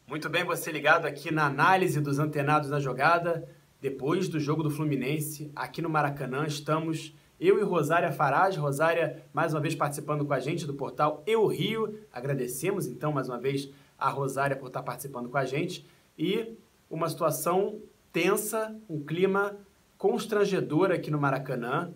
Muito bem, você ligado aqui na análise dos antenados na jogada. Depois do jogo do Fluminense, aqui no Maracanã, estamos eu e Rosária Farage. Rosária, mais uma vez, participando com a gente do portal Eu Rio. Agradecemos, então, mais uma vez, a Rosária por estar participando com a gente. E uma situação tensa, um clima constrangedor aqui no Maracanã.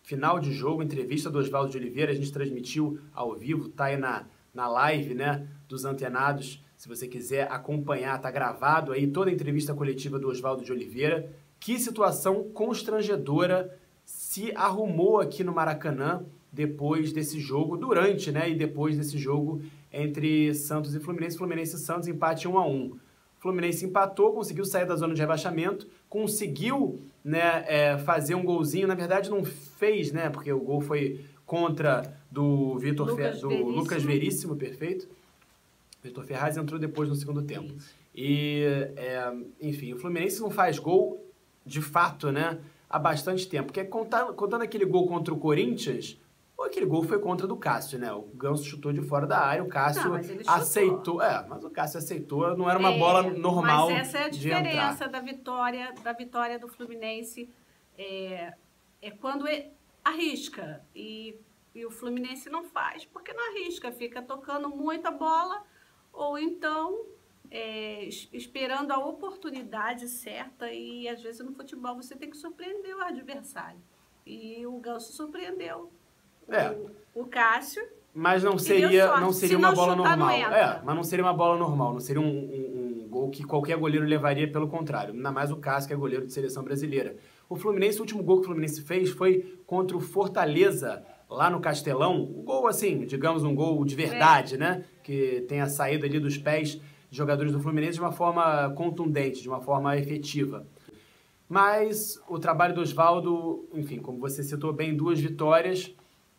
Final de jogo, entrevista do Oswaldo de Oliveira, a gente transmitiu ao vivo, tá aí na live, né, dos antenados. Se você quiser acompanhar, tá gravado aí toda a entrevista coletiva do Oswaldo de Oliveira. Que situação constrangedora se arrumou aqui no Maracanã depois desse jogo, durante, né, e depois desse jogo entre Santos e Fluminense. Fluminense e Santos, empate 1-1. Fluminense empatou, conseguiu sair da zona de rebaixamento, conseguiu, né, fazer um golzinho. Na verdade, não fez, né, porque o gol foi contra do Lucas Veríssimo, perfeito. Vitor Ferraz entrou depois no segundo tempo. E, enfim, o Fluminense não faz gol, de fato, né, há bastante tempo. Porque contando aquele gol contra o Corinthians, aquele gol foi contra do Cássio, né? O Ganso chutou de fora da área, o Cássio aceitou. Mas o Cássio aceitou, não era uma bola normal de entrar. Mas essa é a diferença da vitória do Fluminense. É quando arrisca. E o Fluminense não faz, porque não arrisca. Fica tocando muita bola, ou então esperando a oportunidade certa. E às vezes no futebol você tem que surpreender o adversário. E o Ganso surpreendeu o Cássio. Mas não seria uma bola normal. Mas não seria uma bola normal. Não seria um gol que qualquer goleiro levaria, pelo contrário. Ainda mais o Cássio, que é goleiro de seleção brasileira. O Fluminense, o último gol que o Fluminense fez foi contra o Fortaleza, lá no Castelão. Um gol, assim, digamos, um gol de verdade, né? Que tem a saída ali dos pés de jogadores do Fluminense de uma forma contundente, de uma forma efetiva. Mas o trabalho do Oswaldo, enfim, como você citou bem, 2 vitórias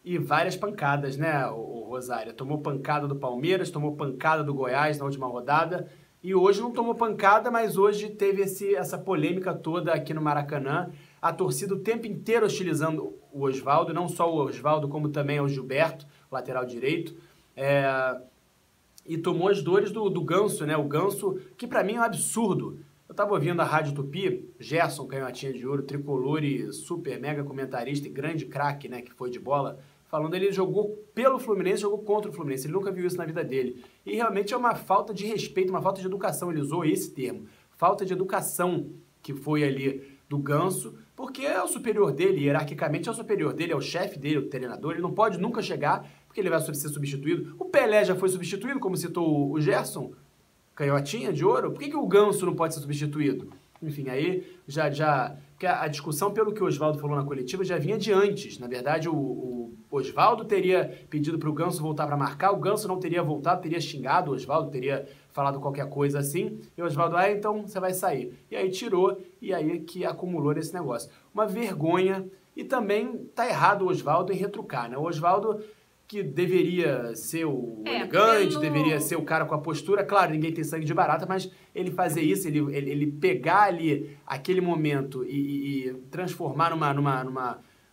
e várias pancadas, né, o Rosário? Tomou pancada do Palmeiras, tomou pancada do Goiás na última rodada, e hoje não tomou pancada, mas hoje teve essa polêmica toda aqui no Maracanã. A torcida o tempo inteiro hostilizando o Oswaldo, não só o Oswaldo, como também o Gilberto, lateral direito. E tomou as dores do Ganso, né? O Ganso, que pra mim é um absurdo. Eu tava ouvindo a Rádio Tupi, Gerson Canhotinha de Ouro, tricolor e super mega comentarista e grande craque, né, que foi de bola, falando ele jogou pelo Fluminense, jogou contra o Fluminense. Ele nunca viu isso na vida dele. E realmente é uma falta de respeito, uma falta de educação. Ele usou esse termo. Falta de educação que foi ali do Ganso, porque é o superior dele, hierarquicamente é o superior dele, é o chefe dele, o treinador. Ele não pode nunca chegar, porque ele vai ser substituído. O Pelé já foi substituído, como citou o Gerson Canhotinha de Ouro. Por que o Ganso não pode ser substituído? Enfim, aí já... Porque a discussão, pelo que o Oswaldo falou na coletiva, já vinha de antes. Na verdade, o Oswaldo teria pedido para o Ganso voltar para marcar, o Ganso não teria voltado, teria xingado o Oswaldo, teria falado qualquer coisa assim, e o Oswaldo, então você vai sair. E aí tirou, e aí que acumulou nesse negócio. Uma vergonha, e também tá errado o Oswaldo em retrucar, né? O Oswaldo, que deveria ser o elegante, deveria ser o cara com a postura. Claro, ninguém tem sangue de barata, mas ele fazer isso, ele pegar ali aquele momento e transformar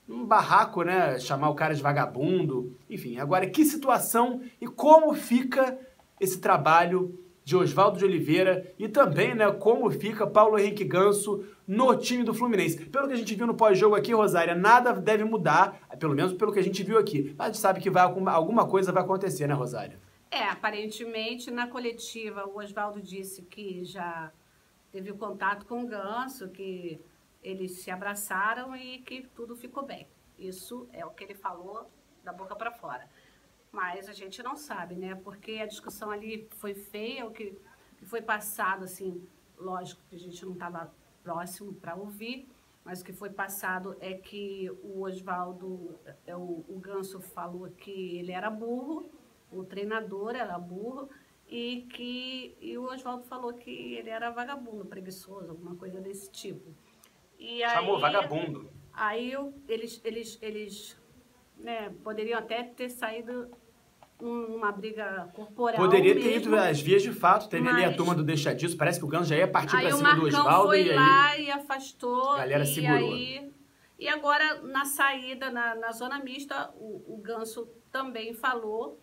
num barraco, né? Chamar o cara de vagabundo. Enfim, agora que situação e como fica esse trabalho de Oswaldo de Oliveira e também, né, como fica Paulo Henrique Ganso no time do Fluminense. Pelo que a gente viu no pós-jogo aqui, Rosária, nada deve mudar, pelo menos pelo que a gente viu aqui. Mas a gente sabe que alguma coisa vai acontecer, né, Rosária? Aparentemente, na coletiva, o Oswaldo disse que já teve o contato com o Ganso, que eles se abraçaram e que tudo ficou bem. Isso é o que ele falou da boca para fora. Mas a gente não sabe, né? Porque a discussão ali foi feia, o que foi passado, assim, lógico que a gente não estava próximo para ouvir, mas o que foi passado é que o Oswaldo, o Ganso falou que ele era burro, o treinador era burro, e o Oswaldo falou que ele era vagabundo, preguiçoso, alguma coisa desse tipo. E chamou vagabundo. Aí eles né, poderiam até ter saído uma briga corporal. Poderia ter ido às vias de fato, teve ali a turma do deixa disso, parece que o Ganso já ia partir pra cima do Oswaldo. Aí o Marcão foi lá e afastou. A galera segurou. E agora, na saída, na zona mista, o Ganso também falou.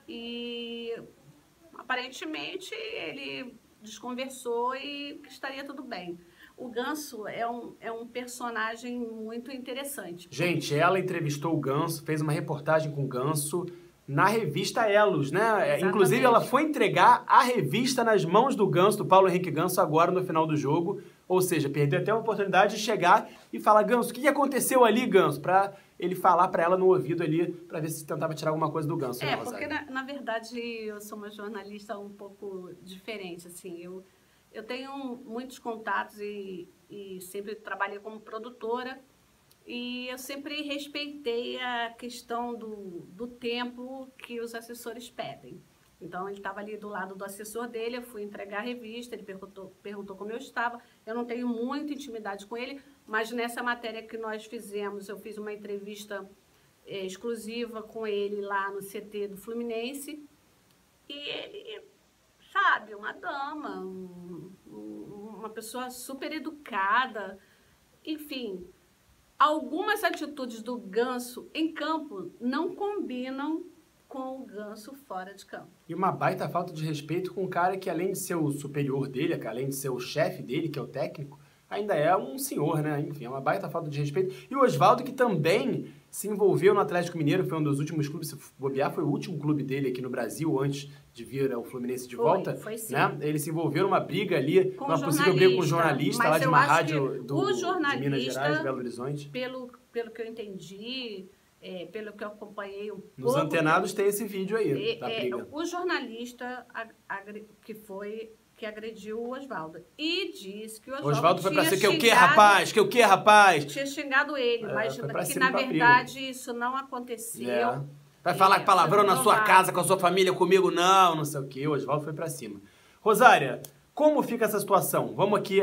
E aparentemente ele desconversou e que estaria tudo bem. O Ganso é um personagem muito interessante. Gente, ela entrevistou o Ganso, fez uma reportagem com o Ganso na revista Elos, né? Exatamente. Inclusive, ela foi entregar a revista nas mãos do Ganso, do Paulo Henrique Ganso, agora no final do jogo. Ou seja, perdeu até a oportunidade de chegar e falar, Ganso, o que aconteceu ali, Ganso? Pra ele falar pra ela no ouvido ali, pra ver se tentava tirar alguma coisa do Ganso. É, né, porque na verdade eu sou uma jornalista um pouco diferente, assim. Eu tenho muitos contatos e sempre trabalhei como produtora. E eu sempre respeitei a questão do tempo que os assessores pedem. Então, ele estava ali do lado do assessor dele, eu fui entregar a revista, ele perguntou como eu estava. Eu não tenho muita intimidade com ele, mas nessa matéria que nós fizemos, eu fiz uma entrevista exclusiva com ele lá no CT do Fluminense. E ele, sabe, uma dama, uma pessoa super educada, enfim... Algumas atitudes do Ganso em campo não combinam com o Ganso fora de campo. E uma baita falta de respeito com um cara que, além de ser o superior dele, além de ser o chefe dele, que é o técnico, ainda é um senhor, né? Enfim, é uma baita falta de respeito. E o Osvaldo, que também se envolveu no Atlético Mineiro, foi um dos últimos clubes, se bobear, foi o último clube dele aqui no Brasil, antes de vir ao Fluminense de volta. Foi sim. Né? Ele se envolveu numa briga ali, numa possível briga com um jornalista lá de uma rádio de Minas Gerais, de Belo Horizonte. Pelo que eu entendi, pelo que eu acompanhei um pouco... Nos antenados tem esse vídeo aí, da briga. O jornalista que agrediu o Osvaldo. E disse que o Osvaldo foi pra ser, que o quê, rapaz? Que o quê, rapaz? Tinha xingado ele, mas que na verdade isso não aconteceu. Vai falar palavrão na sua casa, com a sua família, comigo? Não sei o quê. O Osvaldo foi pra cima. Rosária, como fica essa situação? Vamos aqui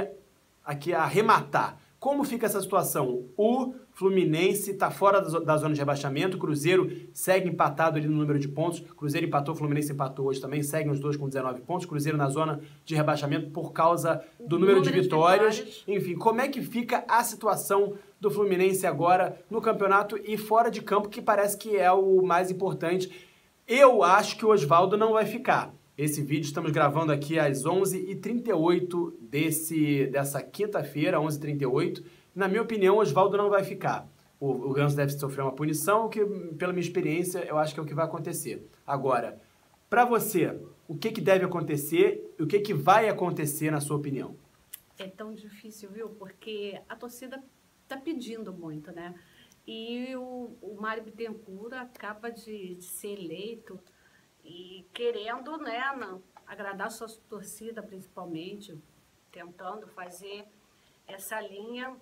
arrematar. Como fica essa situação? O Fluminense está fora da zona de rebaixamento, o Cruzeiro segue empatado ali no número de pontos, Cruzeiro empatou, o Fluminense empatou hoje também, seguem os dois com 19 pontos, Cruzeiro na zona de rebaixamento por causa do número de vitórias. Enfim, como é que fica a situação do Fluminense agora no campeonato e fora de campo, que parece que é o mais importante? Eu acho que o Osvaldo não vai ficar. Esse vídeo estamos gravando aqui às 11h38 dessa quinta-feira, 11h38. Na minha opinião, o Osvaldo não vai ficar. O Ganso deve sofrer uma punição, que, pela minha experiência, eu acho que é o que vai acontecer. Agora, para você, o que deve acontecer e o que vai acontecer, na sua opinião? É tão difícil, viu? Porque a torcida está pedindo muito, né? E o Mário Bittencourt acaba de ser eleito e querendo, né, agradar a sua torcida, principalmente, tentando fazer essa linha.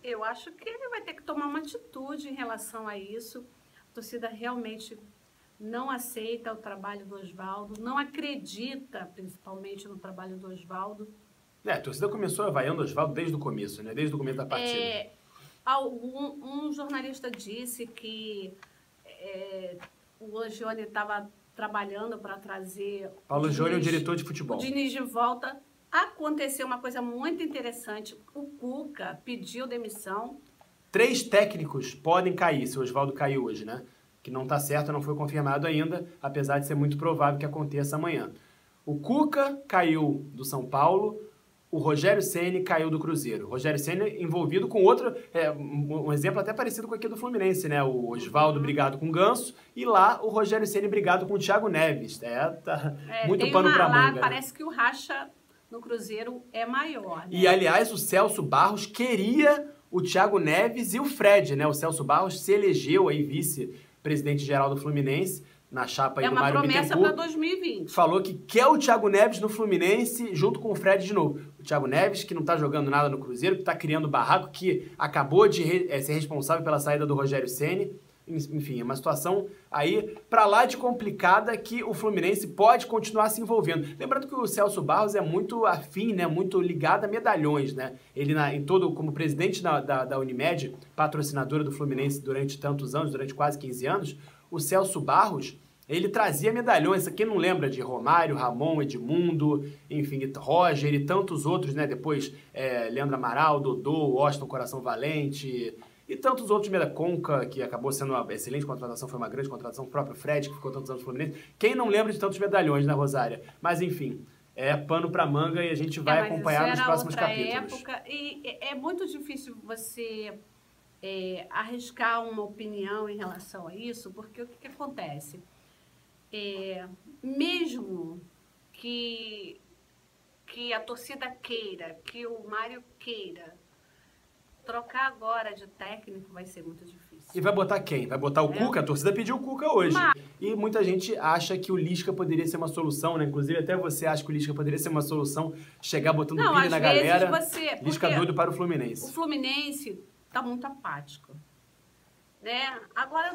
Eu acho que ele vai ter que tomar uma atitude em relação a isso. A torcida realmente não aceita o trabalho do Osvaldo, não acredita, principalmente, no trabalho do Osvaldo. A torcida começou vaiando o Osvaldo desde o começo, né? Desde o começo da partida. Um jornalista disse que o Angione estava trabalhando para trazer... Paulo Angione é o diretor de futebol. O Diniz de volta. Aconteceu uma coisa muito interessante. O Cuca pediu demissão. 3 técnicos podem cair, se o Osvaldo caiu hoje, né? Que não está certo, não foi confirmado ainda, apesar de ser muito provável que aconteça amanhã. O Cuca caiu do São Paulo, o Rogério Ceni caiu do Cruzeiro. O Rogério Ceni envolvido com outro, um exemplo até parecido com aqui do Fluminense, né? O Osvaldo brigado com o Ganso e lá o Rogério Ceni brigado com o Thiago Neves. Tá muito pano pra manga. Lá parece que o racha no Cruzeiro é maior, né? E, aliás, o Celso Barros queria o Thiago Neves e o Fred, né? O Celso Barros se elegeu aí vice-presidente-geral do Fluminense, na chapa aí do Mário Bittencourt. É uma promessa para 2020. Falou que quer o Thiago Neves no Fluminense junto com o Fred de novo. O Thiago Neves, que não tá jogando nada no Cruzeiro, que tá criando barraco, que acabou de ser responsável pela saída do Rogério Ceni. Enfim, é uma situação aí pra lá de complicada que o Fluminense pode continuar se envolvendo. Lembrando que o Celso Barros é muito afim, né, muito ligado a medalhões, né? Ele, como presidente da Unimed, patrocinadora do Fluminense durante tantos anos, durante quase 15 anos, o Celso Barros, ele trazia medalhões. Quem não lembra de Romário, Ramon, Edmundo, enfim, Roger e tantos outros, né? Depois, Leandro Amaral, Dodô, Washington Coração Valente... E tantos outros, Conca, que acabou sendo uma excelente contratação, foi uma grande contratação, o próprio Fred, que ficou tantos anos no Fluminense. Quem não lembra de tantos medalhões, né, Rosária? Mas, enfim, é pano para manga e a gente vai acompanhar nos próximos capítulos. Época, e é muito difícil você arriscar uma opinião em relação a isso, porque o que acontece? Mesmo que a torcida queira, que o Mário queira, trocar agora de técnico vai ser muito difícil. E vai botar quem? Vai botar o Cuca? A torcida pediu o Cuca hoje. E muita gente acha que o Lisca poderia ser uma solução, né? Inclusive, até você acha que o Lisca poderia ser uma solução, chegar botando pilha na galera. Lisca doido para o Fluminense. O Fluminense tá muito apático, né? Agora,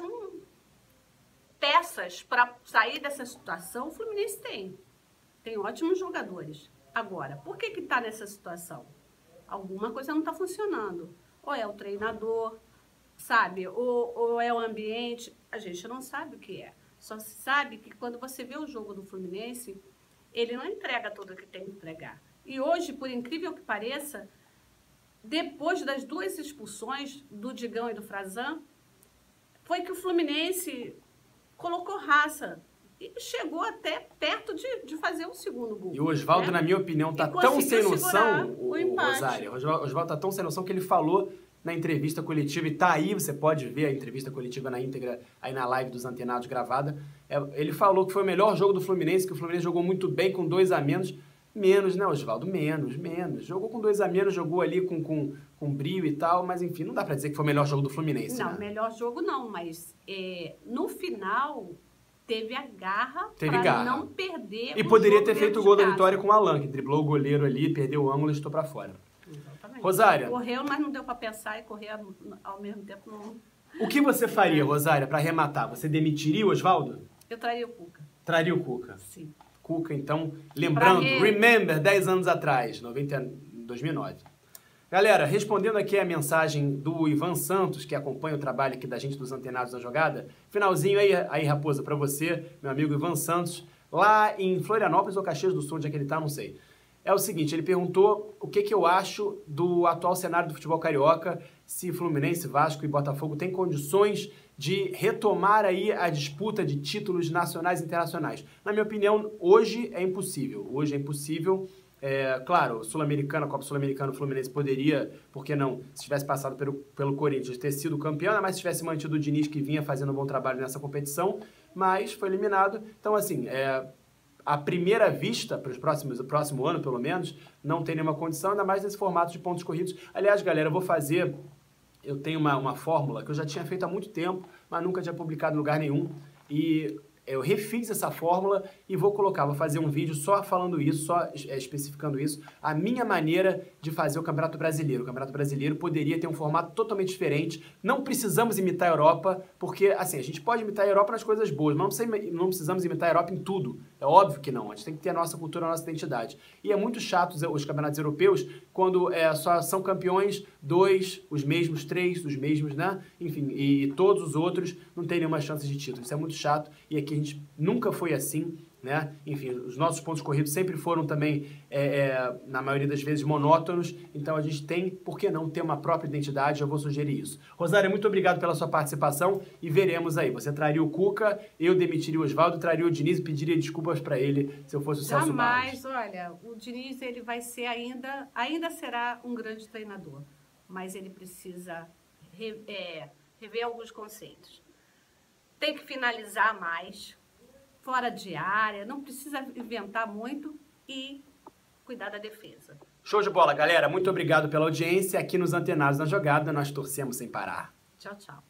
peças para sair dessa situação, o Fluminense tem ótimos jogadores. Agora, por que tá nessa situação? Alguma coisa não está funcionando. Ou é o treinador, sabe? Ou é o ambiente. A gente não sabe o que é. Só se sabe que quando você vê o jogo do Fluminense, ele não entrega tudo o que tem que entregar. E hoje, por incrível que pareça, depois das 2 expulsões do Digão e do Frazan, foi que o Fluminense colocou raça. E chegou até perto de fazer um segundo gol. E o Oswaldo, na minha opinião, tá tão sem noção, Rosário. O Oswaldo tá tão sem noção que ele falou na entrevista coletiva, e tá aí, você pode ver a entrevista coletiva na íntegra, aí na live dos Antenados gravada. Ele falou que foi o melhor jogo do Fluminense, que o Fluminense jogou muito bem com 2 a menos. Menos, né, Oswaldo? Menos. Jogou com 2 a menos, jogou ali com brio e tal, mas enfim, não dá pra dizer que foi o melhor jogo do Fluminense. Não, né? Melhor jogo não, mas no final teve a garra para não perder. E poderia ter feito o gol da vitória com o Alan, que driblou o goleiro ali, perdeu o ângulo e estou para fora. Exatamente. Rosária. Correu, mas não deu para pensar e correr ao mesmo tempo não. O que você faria, Rosária, para arrematar? Você demitiria o Oswaldo? Eu traria o Cuca. Traria o Cuca? Sim. Cuca, então, lembrando, remember, 10 anos atrás, 2009. Galera, respondendo aqui a mensagem do Ivan Santos, que acompanha o trabalho aqui da gente dos Antenados na Jogada, finalzinho aí Raposa, para você, meu amigo Ivan Santos, lá em Florianópolis ou Caxias do Sul, onde é que ele tá, não sei. É o seguinte, ele perguntou o que eu acho do atual cenário do futebol carioca, se Fluminense, Vasco e Botafogo têm condições de retomar aí a disputa de títulos nacionais e internacionais. Na minha opinião, hoje é impossível. Claro, Sul-Americana, Copa Sul-Americana, o Fluminense poderia, por que não, se tivesse passado pelo Corinthians, ter sido campeão, mas se tivesse mantido o Diniz, que vinha fazendo um bom trabalho nessa competição, mas foi eliminado. Então, assim, à primeira vista, para o próximo ano, pelo menos, não tem nenhuma condição, ainda mais nesse formato de pontos corridos. Aliás, galera, eu tenho uma fórmula que eu já tinha feito há muito tempo, mas nunca tinha publicado em lugar nenhum, e eu refiz essa fórmula e vou fazer um vídeo só falando isso, só especificando isso, a minha maneira de fazer o Campeonato Brasileiro. O Campeonato Brasileiro poderia ter um formato totalmente diferente, não precisamos imitar a Europa, porque, assim, a gente pode imitar a Europa nas coisas boas, mas não precisamos imitar a Europa em tudo. É óbvio que não, a gente tem que ter a nossa cultura, a nossa identidade. E é muito chato os campeonatos europeus, quando só são campeões 2, os mesmos 3, os mesmos, né? Enfim, e todos os outros não têm nenhuma chance de título. Isso é muito chato e aqui a gente nunca foi assim, né? Enfim, os nossos pontos corridos sempre foram também, na maioria das vezes, monótonos, então a gente tem, por que não, ter uma própria identidade, eu vou sugerir isso. Rosário, muito obrigado pela sua participação e veremos aí, você traria o Cuca, eu demitiria o Oswaldo, traria o Diniz e pediria desculpas para ele se eu fosse o Celso Barros. Jamais, olha, o Diniz ele vai ser ainda será um grande treinador, mas ele precisa rever alguns conceitos. Tem que finalizar mais, fora de área, não precisa inventar muito e cuidar da defesa. Show de bola, galera. Muito obrigado pela audiência. Aqui nos Antenados na Jogada, nós torcemos sem parar. Tchau, tchau.